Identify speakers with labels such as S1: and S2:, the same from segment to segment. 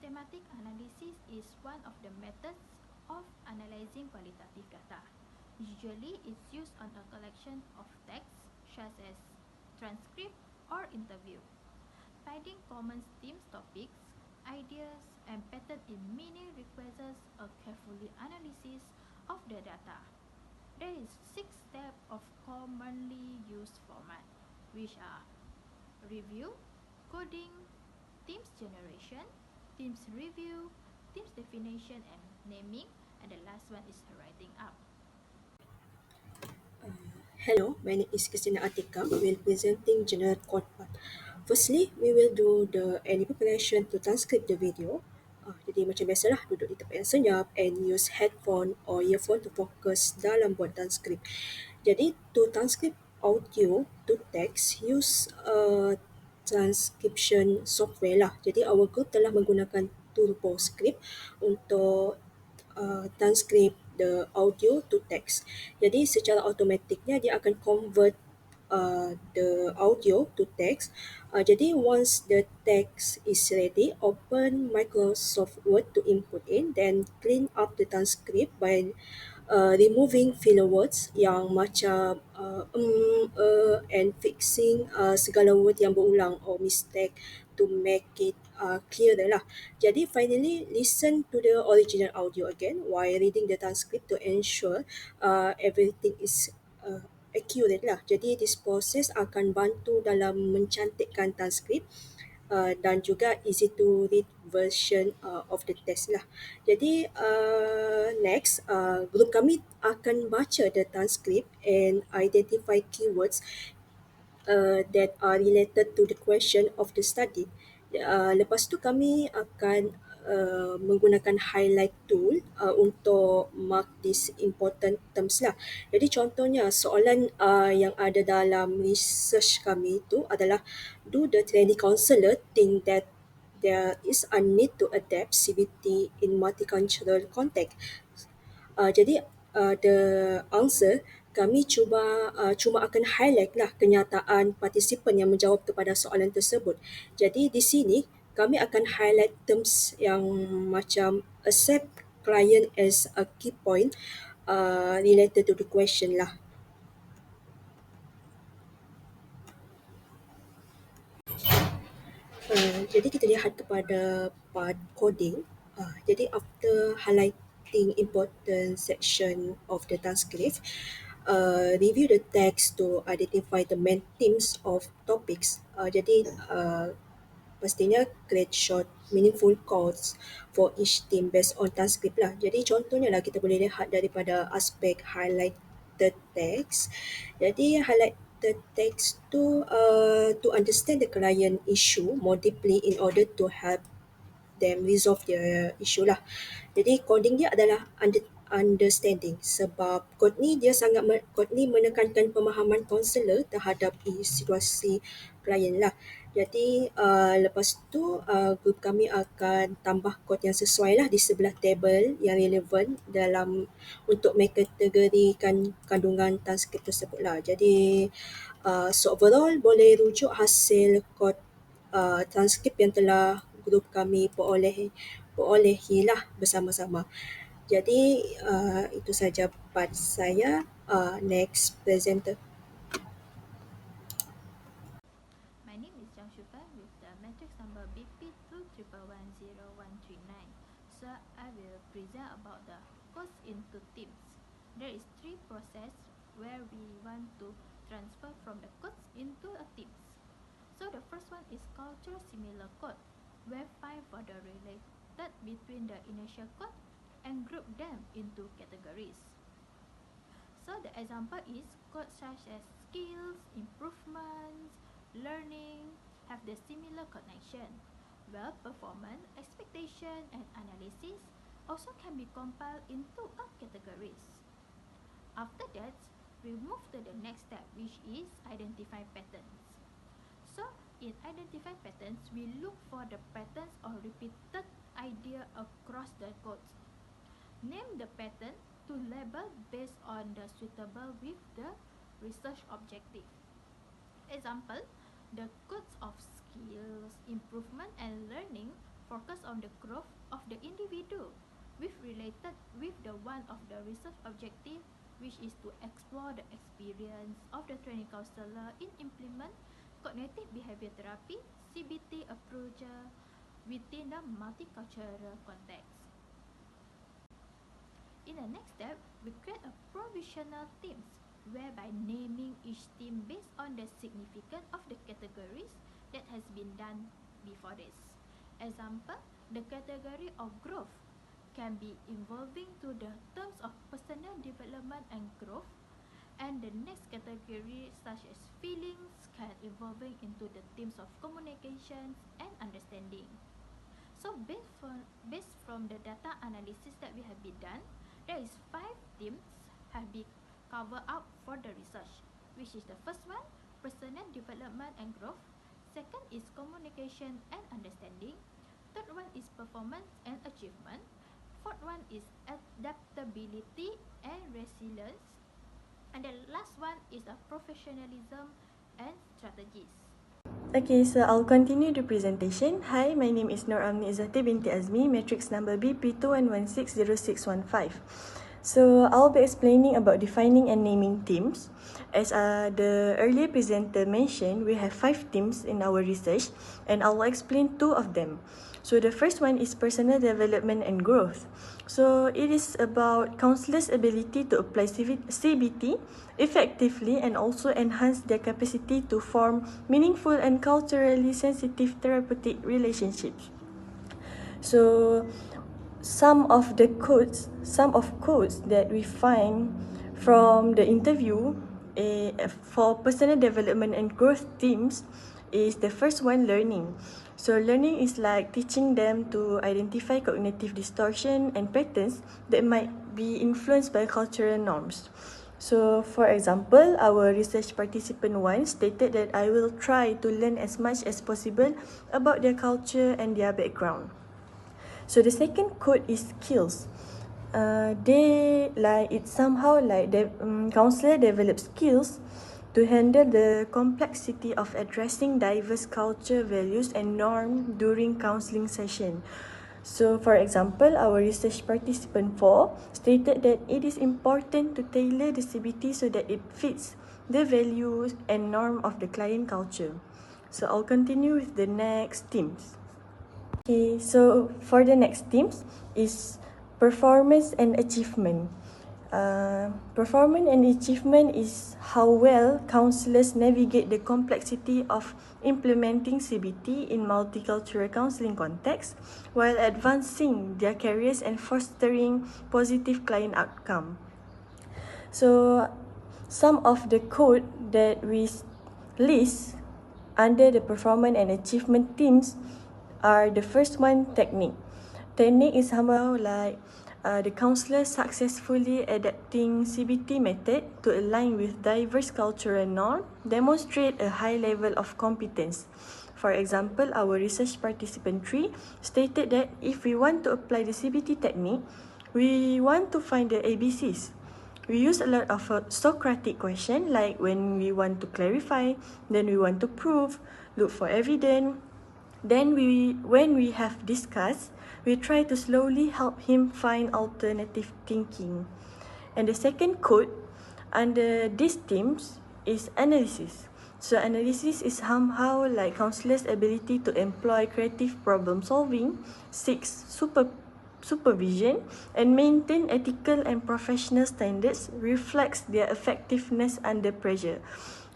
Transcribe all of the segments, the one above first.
S1: Systematic analysis is one of the methods of analyzing qualitative data. Usually, it's used on a collection of texts, such as transcript or interview. Finding common themes, topics, ideas, and patterns in meaning requires a carefully analysis of the data. There is 6 steps of commonly used format, which are review, coding, themes generation, themes review, themes definition and naming, and the last one is writing up.
S2: Hello, my name is Christina ATIKA. We will presenting general code part. Firstly, we will do the any preparation to transcribe the video. Jadi macam biasalah, duduk di tempat yang senyap and use headphone or earphone to fokus dalam buat transkrip. Jadi to transcribe audio to text, use transcription software lah. Jadi our group telah menggunakan Turbo Script untuk transcribe the audio to text. Jadi secara automatiknya dia akan convert the audio to text. Jadi once the text is ready, open Microsoft Word to input in, then clean up the transcript by removing filler words yang macam and fixing segala word yang berulang or mistake to make it clearer lah. Jadi finally listen to the original audio again while reading the transcript to ensure everything is accurate lah. Jadi this process akan bantu dalam mencantikkan transkrip dan juga easy to read version of the test lah. Jadi next, group kami akan baca the transcript and identify keywords that are related to the question of the study. Lepas tu kami akan menggunakan highlight tool untuk mark these important terms lah. Jadi contohnya soalan yang ada dalam research kami itu adalah, do the training counselor think that there is a need to adapt CBT in multicultural context? Jadi the answer kami cuma akan highlight lah kenyataan partisipan yang menjawab kepada soalan tersebut. Jadi di sini kami akan highlight terms yang macam accept client as a key point related to the question lah. Jadi kita lihat kepada part coding. Jadi after highlighting important section of the transcript, review the text to identify the main themes of topics. Jadi pastinya create short meaningful quotes for each theme based on transcript lah. Jadi contohnya lah kita boleh lihat daripada aspek highlight the text. Jadi highlight the text to understand the client issue more deeply in order to help them resolve their issue lah. Jadi coding dia adalah understanding, sebab kod ni kod ni menekankan pemahaman kaunselor terhadap situasi klien lah. Jadi lepas tu group kami akan tambah kod yang sesuai lah di sebelah table yang relevan dalam untuk mengkategorikan kandungan transkrip tersebut lah. Jadi so overall boleh rujuk hasil kod transkrip yang telah grup kami perolehi lah bersama-sama. Jadi itu saja part saya. Next presenter.
S1: My name is Zhang Shufan with the matrix number BP2110139. So I will present about the codes into themes. There is 3 process where we want to transfer from the codes into a themes. So the first one is culture similar code, where find for the related between the initial code and group them into categories. So the example is codes such as skills, improvements, learning have the similar connection, while performance, expectation, and analysis also can be compiled into a categories. After that, we move to the next step, which is identify patterns. So in identify patterns, we look for the patterns or repeated idea across the codes. Name the pattern to label based on the suitable with the research objective. Example, the codes of skills, improvement, and learning focus on the growth of the individual, with related with the one of the research objective, which is to explore the experience of the training counselor in implement cognitive behavior therapy (CBT) approach within the multicultural context. In the next step, we create a provisional teams, whereby naming each team based on the significance of the categories that has been done before this. Example, the category of growth can be involving to the terms of personal development and growth, and the next category such as feelings can evolving into the themes of communications and understanding. So based from the data analysis that we have been done, there is 5 themes have been covered up for the research, which is the first one, personal development and growth. Second is communication and understanding. Third one is performance and achievement. Fourth one is adaptability and resilience. And the last one is a professionalism and strategies.
S3: Okay, so I'll continue the presentation. Hi, my name is IZZATI binti AZMI, matrix number BP21160615. So I'll be explaining about defining and naming teams. As the earlier presenter mentioned, we have 5 teams in our research, and I'll explain 2 of them. So the first one is personal development and growth. So it is about counselors' ability to apply CBT effectively and also enhance their capacity to form meaningful and culturally sensitive therapeutic relationships. So some of quotes that we find from the interview for personal development and growth teams is the first one, learning. So learning is like teaching them to identify cognitive distortion and patterns that might be influenced by cultural norms. So for example, our research participant 1 stated that I will try to learn as much as possible about their culture and their background. So the second quote is skills. It's somehow like the counselor develop skills to handle the complexity of addressing diverse culture, values, and norms during counseling session. So, for example, our research participant 4 stated that it is important to tailor the CBT so that it fits the values and norm of the client culture. So, I'll continue with the next themes. Okay, so for the next themes is performance and achievement. Performance and achievement is how well counselors navigate the complexity of implementing CBT in multicultural counseling context while advancing their careers and fostering positive client outcome. So some of the code that we list under the performance and achievement themes are the first one, technique. Technique is somehow like the counselor successfully adapting CBT method to align with diverse cultural norm, demonstrate a high level of competence. For example, our research participant 3 stated that if we want to apply the CBT technique, we want to find the ABCs. We use a lot of Socratic question, like when we want to clarify, then we want to prove, look for evidence. Then when we have discussed, we try to slowly help him find alternative thinking. And the second code under these themes is analysis. So analysis is somehow like counselors' ability to employ creative problem solving, seeks supervision, and maintain ethical and professional standards reflects their effectiveness under pressure.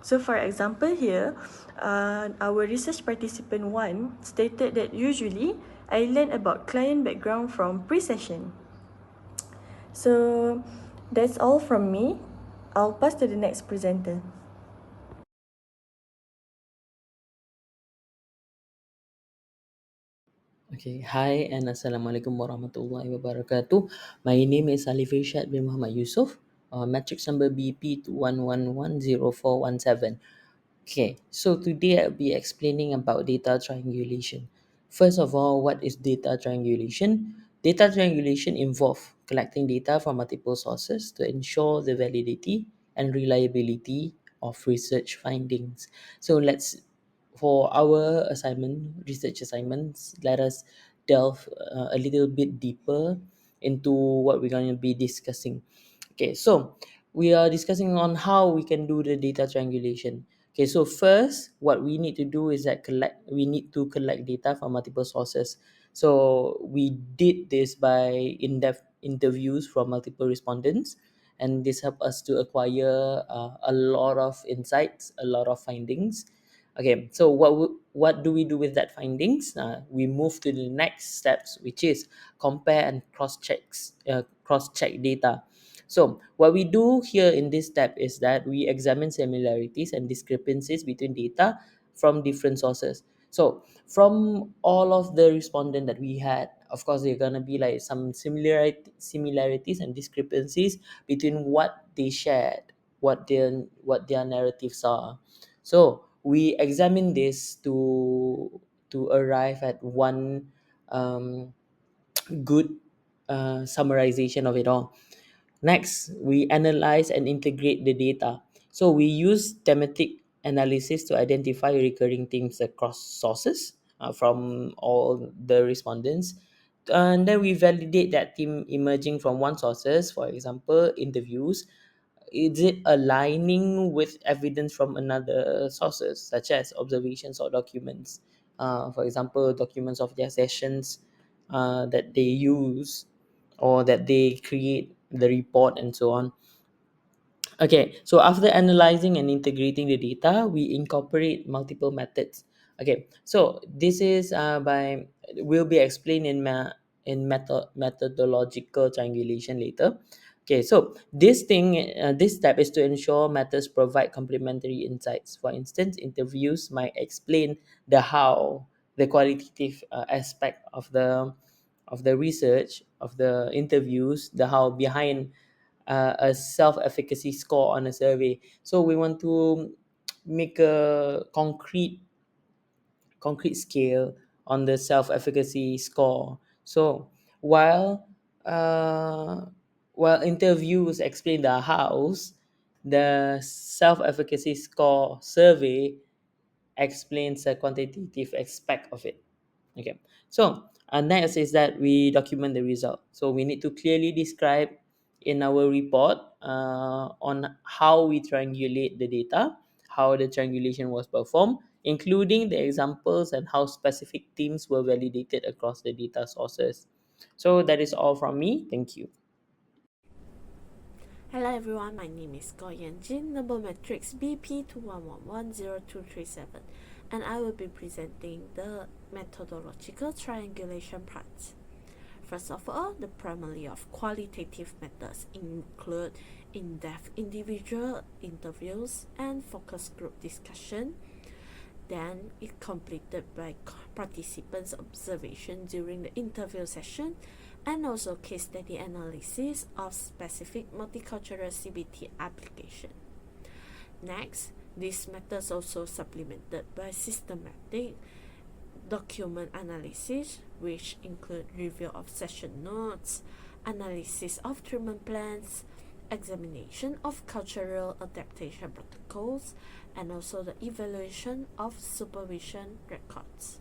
S3: So for example here, our research participant 1 stated that usually I learn about client background from pre-session. So that's all from me. I'll pass to the next presenter.
S4: Okay, hi and Assalamualaikum warahmatullahi wabarakatuh. My name is IRSYAD bin Muhammad Yusuf, matrix number BP21110417. Okay, so today I'll be explaining about data triangulation. First of all, what is data triangulation? Data triangulation involves collecting data from multiple sources to ensure the validity and reliability of research findings. So for our assignment, research assignments, let us delve a little bit deeper into what we're going to be discussing. Okay, so we are discussing on how we can do the data triangulation. Okay, so first, what we need to do is that we need to collect data from multiple sources. So we did this by in-depth interviews from multiple respondents, and this helped us to acquire a lot of insights, a lot of findings. Okay, so what do we do with that findings? We move to the next steps, which is compare and cross-check data. So what we do here in this step is that we examine similarities and discrepancies between data from different sources. So from all of the respondent that we had, of course, there are gonna be like some similarities and discrepancies between what they shared, what their narratives are. So we examine this to arrive at one um, good summarization of it all. Next, we analyze and integrate the data. So we use thematic analysis to identify recurring themes across sources from all the respondents. And then we validate that theme emerging from one sources, for example, interviews. Is it aligning with evidence from another sources, such as observations or documents? For example, documents of their sessions that they use or that they create the report and so on. Okay, so after analyzing and integrating the data, we incorporate multiple methods. Okay, so this is will be explained in methodological triangulation later. Okay, so this step is to ensure methods provide complementary insights. For instance, interviews might explain the how, the qualitative aspect of the research of the interviews, the how behind a self-efficacy score on a survey. So we want to make a concrete scale on the self-efficacy score. So while uh, while interviews explain the hows, the self-efficacy score survey explains the quantitative aspect of it. Okay, so next is that we document the result. So we need to clearly describe in our report on how we triangulate the data, how the triangulation was performed, including the examples and how specific themes were validated across the data sources. So that is all from me. Thank you.
S5: Hello everyone, my name is Go Yanjin, number matrix BP211102337, and I will be presenting the methodological triangulation part. First of all, the primarily of qualitative methods include in-depth individual interviews and focus group discussion. Then it completed by participants' observation during the interview session, and also case study analysis of specific multicultural CBT application. Next, these methods also supplemented by systematic document analysis, which include review of session notes, analysis of treatment plans, examination of cultural adaptation protocols, and also the evaluation of supervision records.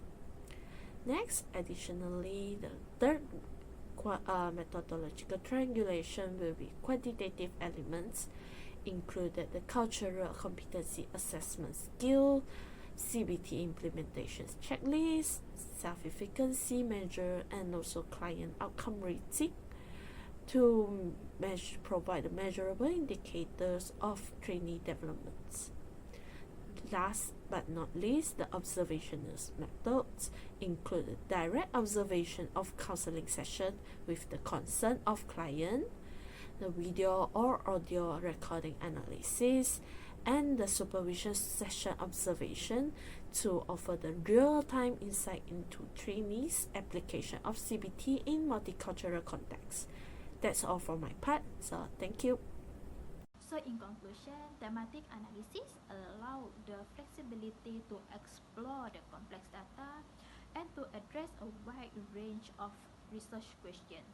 S5: Next, additionally, the third methodological triangulation will be quantitative elements, included the cultural competency assessment skill, CBT implementations checklist, self-efficacy measure, and also client outcome rating to provide the measurable indicators of trainee developments. Last but not least, the observationist methods include direct observation of counseling session with the consent of client, the video or audio recording analysis, and the supervision session observation to offer the real-time insight into trainees' application of CBT in multicultural context. That's all for my part, so thank you.
S1: So in conclusion, thematic analysis allow the flexibility to explore the complex data and to address a wide range of research questions.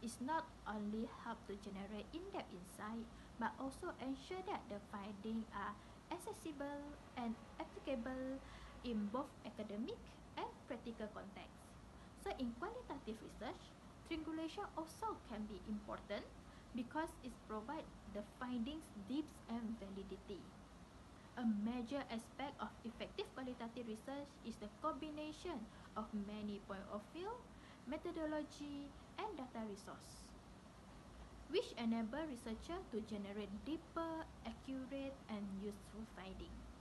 S1: It's not only help to generate in-depth insight, but also ensure that the findings are accessible and applicable in both academic and practical contexts. So But in qualitative research, triangulation also can be important because it provides the findings depth and validity. A major aspect of effective qualitative research is the combination of many points of view, methodology, and data resource, which enable researchers to generate deeper, accurate, and useful findings.